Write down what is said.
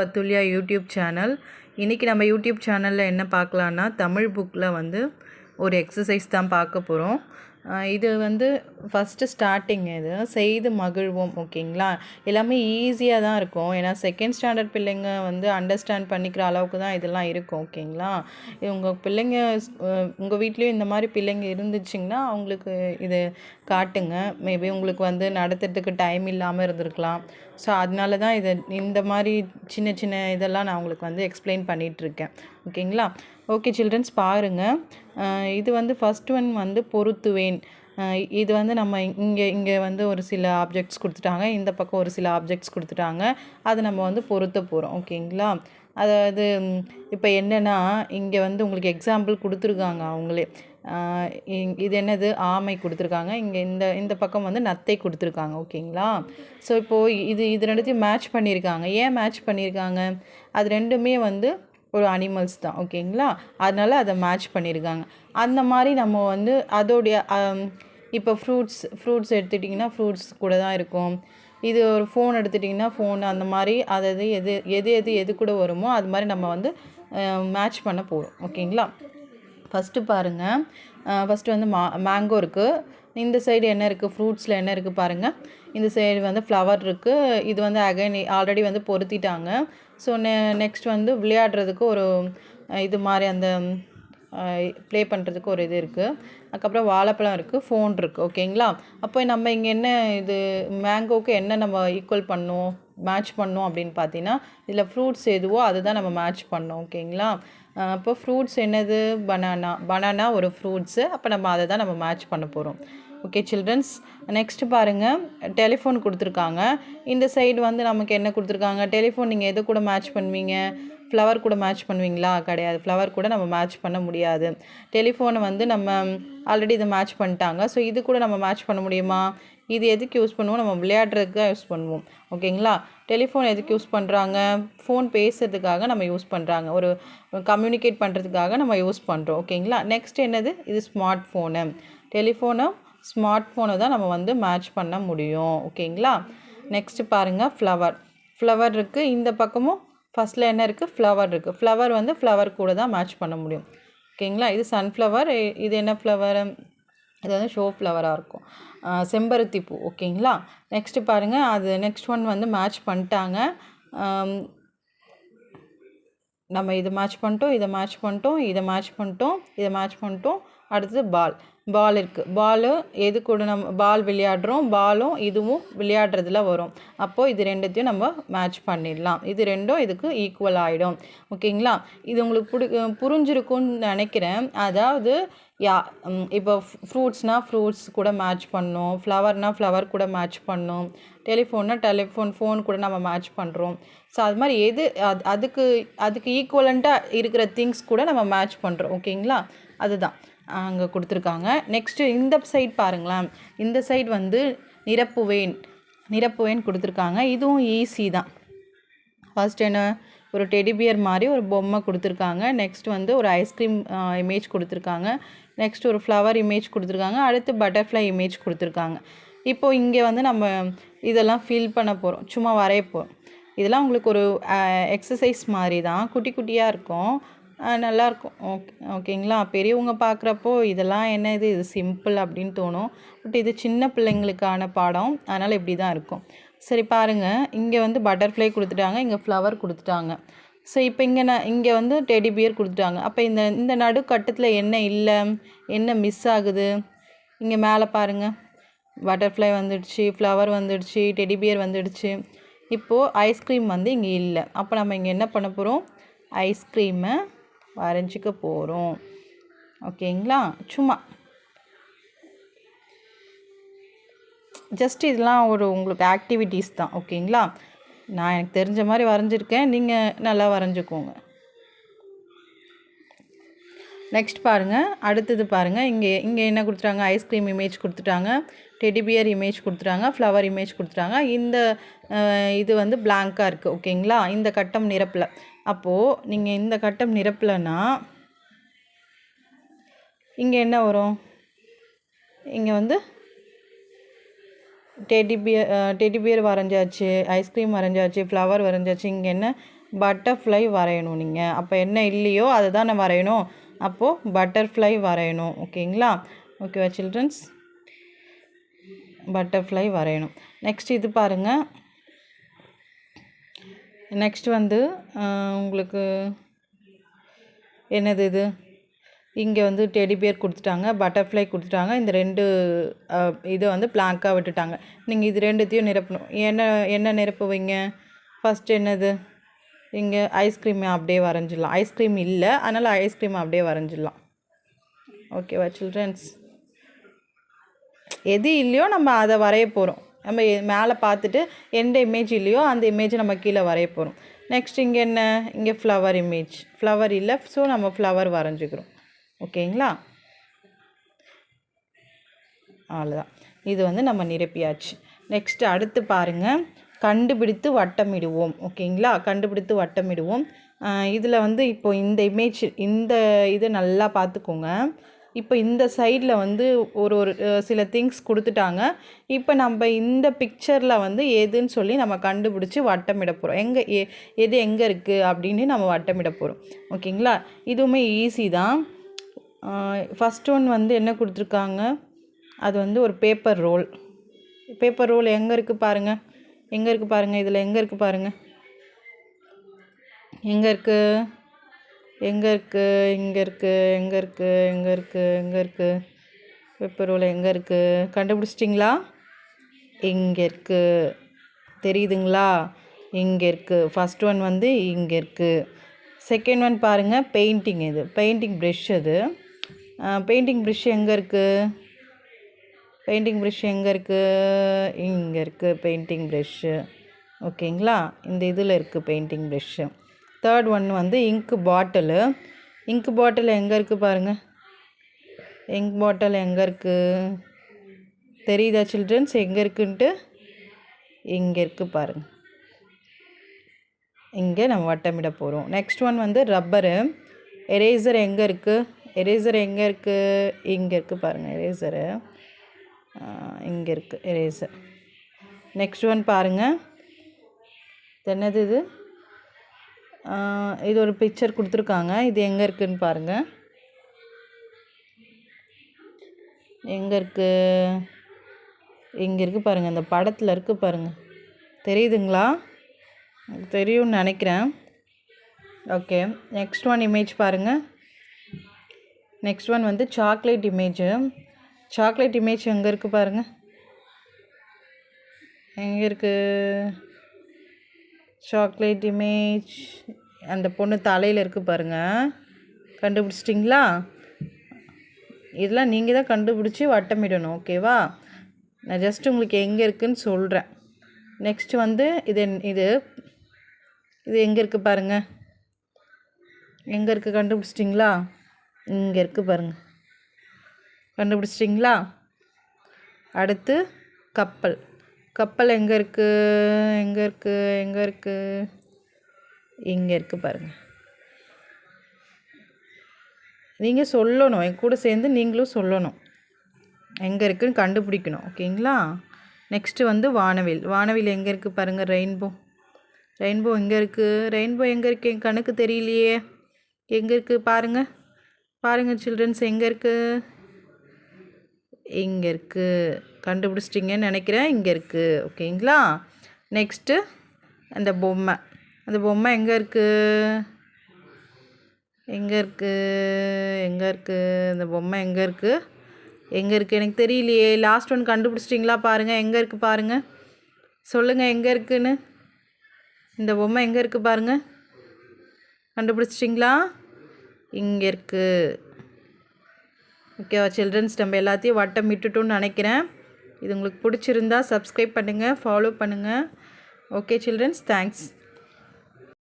Athulya YouTube channel. இன்றைக்கி நம்ம YouTube சேனலில் என்ன பார்க்கலான்னா, தமிழ் புக்கில் வந்து ஒரு எக்ஸசைஸ் தான் பார்க்க போகிறோம். இது வந்து ஃபஸ்ட்டு ஸ்டார்டிங் இது செய்து மகிழ்வோம். ஓகேங்களா, எல்லாமே ஈஸியாக தான் இருக்கும். ஏன்னா செகண்ட் ஸ்டாண்டர்ட் பிள்ளைங்க வந்து அண்டர்ஸ்டாண்ட் பண்ணிக்கிற அளவுக்கு தான் இதெல்லாம் இருக்கும். ஓகேங்களா, உங்கள் பிள்ளைங்க உங்கள் வீட்லேயும் இந்த மாதிரி பிள்ளைங்க இருந்துச்சிங்கன்னா அவங்களுக்கு இது காட்டுங்க. மேபி உங்களுக்கு வந்து நடத்துறதுக்கு டைம் இல்லாமல் இருந்திருக்கலாம். ஸோ அதனால தான் இந்த மாதிரி சின்ன சின்ன இதெல்லாம் நான் உங்களுக்கு வந்து எக்ஸ்பிளைன் பண்ணிகிட்ருக்கேன். ஓகேங்களா, ஓகே சில்ட்ரன்ஸ் பாருங்கள். இது வந்து ஃபஸ்ட் ஒன் வந்து பொருத்துவேன். இது வந்து நம்ம இங்கே வந்து ஒரு சில ஆப்ஜெக்ட்ஸ் கொடுத்துட்டாங்க, இந்த பக்கம் ஒரு சில ஆப்ஜெக்ட்ஸ் கொடுத்துட்டாங்க. அதை நம்ம வந்து பொருத்த போகிறோம். ஓகேங்களா, அதாவது இப்போ என்னென்னா, இங்கே வந்து உங்களுக்கு எக்ஸாம்பிள் கொடுத்துருக்காங்க அவங்களே. இது என்னது, ஆமை கொடுத்துருக்காங்க. இங்கே இந்த பக்கம் வந்து நத்தை கொடுத்துருக்காங்க. ஓகேங்களா, ஸோ இப்போது இது ரெண்டுத்தையும் மேட்ச் பண்ணியிருக்காங்க. ஏன் மேட்ச் பண்ணியிருக்காங்க? அது ரெண்டுமே வந்து ஒரு அனிமல்ஸ் தான். ஓகேங்களா, அதனால் அதை மேட்ச் பண்ணியிருக்காங்க. அந்த மாதிரி நம்ம வந்து அதோடைய இப்போ ஃப்ரூட்ஸ் எடுத்துட்டிங்கன்னா ஃப்ரூட்ஸ் கூட தான் இருக்கும். இது ஒரு ஃபோன் எடுத்துட்டிங்கன்னா ஃபோன், அந்த மாதிரி அதாவது எது கூட வருமோ அது மாதிரி நம்ம வந்து மேட்ச் பண்ண போகிறோம். ஓகேங்களா, ஃபஸ்ட்டு பாருங்கள். ஃபஸ்ட்டு வந்து மேங்கோ இருக்குது. இந்த சைடு என்ன இருக்குது, ஃப்ரூட்ஸில் என்ன இருக்குது பாருங்கள். இந்த சைடு வந்து ஃப்ளவர் இருக்குது. இது வந்து அகைன் ஆல்ரெடி வந்து பொருத்திட்டாங்க. ஸோ நெக்ஸ்ட் வந்து விளையாடுறதுக்கு ஒரு இது மாதிரி அந்த ப்ளே பண்ணுறதுக்கு ஒரு இது இருக்குது. அதுக்கப்புறம் வாழைப்பழம் இருக்குது, ஃபோன் இருக்குது. ஓகேங்களா, அப்போ நம்ம இங்கே என்ன இது மேங்கோவுக்கு என்ன நம்ம ஈக்குவல் பண்ணோம், மேட்ச் பண்ணோம் அப்படின்னு பார்த்தீங்கன்னா, இதில் ஃப்ரூட்ஸ் எதுவோ அதுதான் நம்ம மேட்ச் பண்ணோம். ஓகேங்களா, அப்போ ஃப்ரூட்ஸ் என்னது, பனானா ஒரு ஃப்ரூட்ஸு. அப்போ நம்ம அதை தான் நம்ம மேட்ச் பண்ண போகிறோம். ஓகே சில்ட்ரன்ஸ், நெக்ஸ்ட்டு பாருங்கள். டெலிஃபோன் கொடுத்துருக்காங்க. இந்த சைடு வந்து நமக்கு என்ன கொடுத்துருக்காங்க, டெலிஃபோன் நீங்கள் எது கூட மேட்ச் பண்ணுவீங்க, ஃப்ளவர் கூட மேட்ச் பண்ணுவீங்களா? கிடையாது, ஃப்ளவர் கூட நம்ம மேட்ச் பண்ண முடியாது. டெலிஃபோனை வந்து நம்ம ஆல்ரெடி இதை மேட்ச் பண்ணிட்டாங்க. ஸோ இது கூட நம்ம மேட்ச் பண்ண முடியுமா? இது எதுக்கு யூஸ் பண்ணுவோம், நம்ம விளையாடுறதுக்கு தான் யூஸ் பண்ணுவோம். ஓகேங்களா, டெலிஃபோன் எதுக்கு யூஸ் பண்ணுறாங்க, ஃபோன் பேசுறதுக்காக நம்ம யூஸ் பண்ணுறாங்க, ஒரு கம்யூனிகேட் பண்ணுறதுக்காக நம்ம யூஸ் பண்ணுறோம். ஓகேங்களா, நெக்ஸ்ட் என்னது, இது ஸ்மார்ட் ஃபோனு. டெலிஃபோனும் ஸ்மார்ட் ஃபோனை தான் நம்ம வந்து மேட்ச் பண்ண முடியும். ஓகேங்களா, நெக்ஸ்ட்டு பாருங்கள். ஃப்ளவர் இருக்குது. இந்த பக்கமும் ஃபஸ்ட்டில் என்ன இருக்குது, ஃப்ளவர் இருக்குது. ஃப்ளவர் வந்து ஃப்ளவர் கூட தான் மேட்ச் பண்ண முடியும். ஓகேங்களா, இது சன்ஃப்ளவர். இது என்ன ஃப்ளவர், இது வந்து ஷோ ஃப்ளவராக இருக்கும், செம்பருத்தி பூ. ஓகேங்களா, நெக்ஸ்ட்டு பாருங்கள். அது நெக்ஸ்ட் ஒன் வந்து மேட்ச் பண்ணிட்டாங்க. நம்ம இதை மேட்ச் பண்ணிட்டோம், இதை மேட்ச் பண்ணிட்டோம், இதை மேட்ச் பண்ணிட்டோம், இதை மேட்ச் பண்ணிட்டோம். அடுத்தது பால் இருக்குது. பாலு எது கூட நம்ம பால் விளையாடுறோம், பாலும் இதுவும் விளையாடுறதுல வரும். அப்போது இது ரெண்டுத்தையும் நம்ம மேட்ச் பண்ணிடலாம். இது ரெண்டும் இதுக்கு ஈக்குவல் ஆகிடும். ஓகேங்களா, இது உங்களுக்கு புரிஞ்சிருக்கும்னு நினைக்கிறேன். அதாவது இப்போ ஃப்ரூட்ஸ்னால் ஃப்ரூட்ஸ் கூட மேட்ச் பண்ணணும், ஃப்ளவர்னால் ஃப்ளவர் கூட மேட்ச் பண்ணணும், ஃபோன் கூட நம்ம மேட்ச் பண்ணுறோம். ஸோ அது மாதிரி அதுக்கு ஈக்குவலண்ட்டாக இருக்கிற திங்ஸ் கூட நம்ம மேட்ச் பண்ணுறோம். ஓகேங்களா, அதுதான் அங்கே கொடுத்துருக்காங்க. நெக்ஸ்ட்டு இந்த சைட் பாருங்களேன். இந்த சைட் வந்து நிரப்புவேன் கொடுத்துருக்காங்க. இதுவும் ஈஸி தான். ஃபர்ஸ்ட் என்ன, ஒரு டெடிபியர் மாதிரி ஒரு பொம்மை கொடுத்துருக்காங்க. நெக்ஸ்ட் வந்து ஒரு ஐஸ்கிரீம் இமேஜ் கொடுத்துருக்காங்க. நெக்ஸ்ட் ஒரு ஃப்ளவர் இமேஜ் கொடுத்துருக்காங்க. அடுத்து பட்டர்ஃப்ளை இமேஜ் கொடுத்துருக்காங்க. இப்போது இங்கே வந்து நம்ம இதெல்லாம் ஃபில் பண்ண போகிறோம், சும்மா வரைய போகிறோம். இதெல்லாம் உங்களுக்கு ஒரு எக்ஸசைஸ் மாதிரி தான், குட்டி குட்டியாக இருக்கும், நல்லாயிருக்கும். ஓகேங்களா, பெரியவங்க பார்க்குறப்போ இதெல்லாம் என்ன இது சிம்பிள் அப்படின்னு தோணும். பட் இது சின்ன பிள்ளைங்களுக்கான பாடம், அதனால் இப்படி தான் இருக்கும். சரி பாருங்கள், இங்கே வந்து பட்டர்ஃப்ளை கொடுத்துட்டாங்க, இங்கே ஃப்ளவர் கொடுத்துட்டாங்க. ஸோ இப்போ இங்கே வந்து டெடிபியர் கொடுத்துட்டாங்க. அப்போ இந்த நடுக்கட்டத்தில் என்ன இல்லை, என்ன மிஸ் ஆகுது, இங்கே மேலே பாருங்கள். பட்டர்ஃப்ளை வந்துடுச்சு, ஃப்ளவர் வந்துடுச்சு, டெடிபியர் வந்துடுச்சு. இப்போது ஐஸ்கிரீம் வந்து இங்கே இல்லை. அப்போ நம்ம இங்கே என்ன பண்ண போகிறோம், ஐஸ்கிரீமை வரைஞ்சிக்க போகிறோம். ஓகேங்களா, சும்மா ஜஸ்ட் இதெல்லாம் உங்களுக்கு ஆக்டிவிட்டீஸ் தான். ஓகேங்களா, நான் எனக்கு தெரிஞ்ச மாதிரி வரைஞ்சிருக்கேன், நீங்கள் நல்லா வரைஞ்சிக்கோங்க. நெக்ஸ்ட் பாருங்கள். அடுத்தது பாருங்கள். இங்கே என்ன கொடுத்துட்டாங்க, ஐஸ்கிரீம் இமேஜ் கொடுத்துட்டாங்க, டெடிபியர் இமேஜ் கொடுத்துட்டாங்க, ஃப்ளவர் இமேஜ் கொடுத்துட்டாங்க. இது வந்து பிளாங்காக இருக்குது. ஓகேங்களா, இந்த கட்டம் நிரப்பல. அப்போது நீங்கள் இந்த கட்டம் நிரப்பலைன்னா இங்கே என்ன வரும், இங்கே வந்து டெடி பியர் வரைஞ்சாச்சு, ஐஸ்கிரீம் வரைஞ்சாச்சு, ஃப்ளவர் வரைஞ்சாச்சு. இங்கே என்ன பட்டர்ஃப்ளை வரையணும் நீங்கள். அப்போ என்ன இல்லையோ அதை தானே வரையணும். அப்போது பட்டர்ஃப்ளை வரையணும். ஓகேங்களா? ஓகேவா சில்ட்ரன்ஸ்? பட்டர்ஃப்ளை வரையணும். நெக்ஸ்ட் இது பாருங்கள். நெக்ஸ்ட் வந்து உங்களுக்கு என்னது இது, இங்கே வந்து டெடி பியர் கொடுத்துட்டாங்க, பட்டர்ஃப்ளை கொடுத்துட்டாங்க. இந்த 2 இதை வந்து பிளாங்காக விட்டுட்டாங்க. நீங்கள் இது 2த்தையும் நிரப்பணும். என்ன நிரப்புவீங்க? ஃபஸ்ட்டு என்னது, இங்கே ஐஸ்கிரீம் அப்படியே வரைஞ்சிடலாம். ஐஸ்கிரீம் இல்லை, அதனால் ஐஸ்கிரீம் அப்படியே வரைஞ்சிடலாம். ஓகேவா சில்ட்ரன்ஸ்? எது இல்லையோ நம்ம அதை வரைய போகிறோம். நம்ம மேலே பார்த்துட்டு எந்த இமேஜ் இல்லையோ அந்த இமேஜை நம்ம கீழே வரைய போகிறோம். நெக்ஸ்ட் இங்கே என்ன, இங்கே ஃப்ளவர் இமேஜ். ஃப்ளவர் இல்லை, ஸோ நம்ம ஃப்ளவர் வரைஞ்சிக்கிறோம். ஓகேங்களா? அவ்வளோதான். இது வந்து நம்ம நிரப்பியாச்சு. நெக்ஸ்ட் அடுத்து பாருங்கள், கண்டுபிடித்து வட்டமிடுவோம். ஓகேங்களா? கண்டுபிடித்து வட்டமிடுவோம். இதில் வந்து இப்போ இந்த இமேஜ், இந்த இதை நல்லா பார்த்துக்கோங்க. இப்போ இந்த சைடில் வந்து ஒரு சில திங்ஸ் கொடுத்துட்டாங்க. இப்போ நம்ம இந்த பிக்சரில் வந்து எதுன்னு சொல்லி நம்ம கண்டுபிடிச்சி வட்டமிட போகிறோம். எது எங்கே இருக்குது அப்படின்னு நம்ம வட்டமிட போகிறோம். ஓகேங்களா? இதுவுமே ஈஸி தான். ஃபஸ்ட் ஒன் வந்து என்ன கொடுத்துருக்காங்க, அது வந்து ஒரு பேப்பர் ரோல். பேப்பர் ரோல் எங்கே இருக்குது பாருங்கள். எங்கே இருக்குது பாருங்கள். இதில் எங்கே இருக்குது பாருங்கள். எங்கே இருக்குது, எங்கே இருக்குது, இங்கே இருக்குது, எங்கே இருக்குது, எங்கே இருக்குது, எங்கே இருக்குது, பேப்பர் ரோல் எங்கே இருக்குது? கண்டுபிடிச்சிட்டிங்களா? இங்கே இருக்குது. தெரியுதுங்களா? இங்கே இருக்குது. ஃபஸ்ட் ஒன் வந்து இங்கே இருக்குது. செகண்ட் ஒன் பாருங்கள், பெயிண்டிங். இது பெயிண்டிங் ப்ரெஷ். அது பெயிண்டிங் ப்ரெஷ் எங்கே இருக்குது? பெயிண்டிங் ப்ரெஷ் எங்கே இருக்குது? இங்கே இருக்குது பெயிண்டிங் ப்ரெஷ்ஷு. ஓகேங்களா? இந்த இதில் இருக்குது பெயிண்டிங் ப்ரெஷ்ஷு. தேர்ட் ஒன் வந்து இங்க் பாட்டிலு. இங்க் பாட்டில் எங்கே இருக்குது பாருங்கள். இங்க் பாட்டில் எங்கே இருக்குது? தெரியுதா சில்ட்ரன்ஸ் எங்கே இருக்குன்ட்டு? இங்கே இருக்குது பாருங்கள். இங்கே நம்ம வட்டமிட போகிறோம். நெக்ஸ்ட் ஒன் வந்து ரப்பரு. எரேசர் எங்கே இருக்குது? எரேசர் எங்கே இருக்குது? இங்கே இருக்குது பாருங்கள். எரேசரு இங்கே இருக்குது எரேசர். நெக்ஸ்ட் ஒன் பாருங்கள், என்னது இது? இது ஒரு பிக்சர் கொடுத்துருக்காங்க. இது எங்கே இருக்குதுன்னு பாருங்கள். எங்கே இருக்குது? இங்கே இருக்குது பாருங்கள். இந்த படத்தில் இருக்குது பாருங்கள். தெரியுதுங்களா? தெரியும்னு நினைக்கிறேன். ஓகே. நெக்ஸ்ட் ஒன் இமேஜ் பாருங்கள். நெக்ஸ்ட் ஒன் வந்து சாக்லேட் இமேஜு. சாக்லேட் இமேஜ் எங்கே இருக்குது பாருங்கள். எங்கே இருக்குது சாக்லேட் இமேஜ்? அந்த பொண்ணு தலையில் இருக்குது பாருங்கள். கண்டுபிடிச்சிட்டிங்களா? இதெல்லாம் நீங்கள் தான் கண்டுபிடிச்சி வட்டமிடணும். ஓகேவா? நான் ஜஸ்ட் உங்களுக்கு எங்கே இருக்குதுன்னு சொல்கிறேன். நெக்ஸ்ட் வந்து இது இது இது எங்கே இருக்குது பாருங்கள். எங்கே இருக்குது? கண்டுபிடிச்சிட்டிங்களா? இங்கே இருக்குது பாருங்கள். கண்டுபிடிச்சிட்டிங்களா? அடுத்து கப்பல். கப்பல் எங்கே இருக்குது? எங்கே இருக்குது? எங்கே இருக்குது? இங்கே இருக்குது பாருங்கள். நீங்கள் சொல்லணும், என் கூட சேர்ந்து நீங்களும் சொல்லணும். எங்கே இருக்குதுன்னு கண்டுபிடிக்கணும். ஓகேங்களா? நெக்ஸ்ட்டு வந்து வானவில். வானவில் எங்கே இருக்குது பாருங்கள். ரெயின்போ. ரெயின்போ எங்கே இருக்குது? ரெயின்போ எங்கே இருக்குது? என் கண்ணுக்கு தெரியலையே. எங்கே இருக்குது பாருங்கள். பாருங்கள் சில்ட்ரன்ஸ், எங்கே இருக்குது? இங்கே இருக்குது. கண்டுபிடிச்சிட்டிங்கன்னு நினைக்கிறேன். இங்கே இருக்குது. ஓகேங்களா? நெக்ஸ்ட்டு அந்த பொம்மை. அந்த பொம்மை எங்கே இருக்குது? எங்கே இருக்குது? எங்கே இருக்குது? அந்த பொம்மை எங்கே இருக்குது? எங்கே இருக்குது? எனக்கு தெரியலையே. லாஸ்ட் ஒன் கண்டுபிடிச்சிட்டிங்களா? பாருங்கள், எங்கே இருக்குது பாருங்கள். சொல்லுங்கள் எங்கே இருக்குதுன்னு. இந்த பொம்மை எங்கே இருக்குது பாருங்கள். கண்டுபிடிச்சிட்டிங்களா? இங்கே இருக்குது. ஓகேவா சில்ட்ரன்ஸ்? நம்ம எல்லாத்தையும் வட்டம் விட்டுட்டோன்னு நினைக்கிறேன். இது உங்களுக்கு பிடிச்சிருந்தா சப்ஸ்கிரைப் பண்ணுங்கள், ஃபாலோ பண்ணுங்கள். Okay childrens, thanks.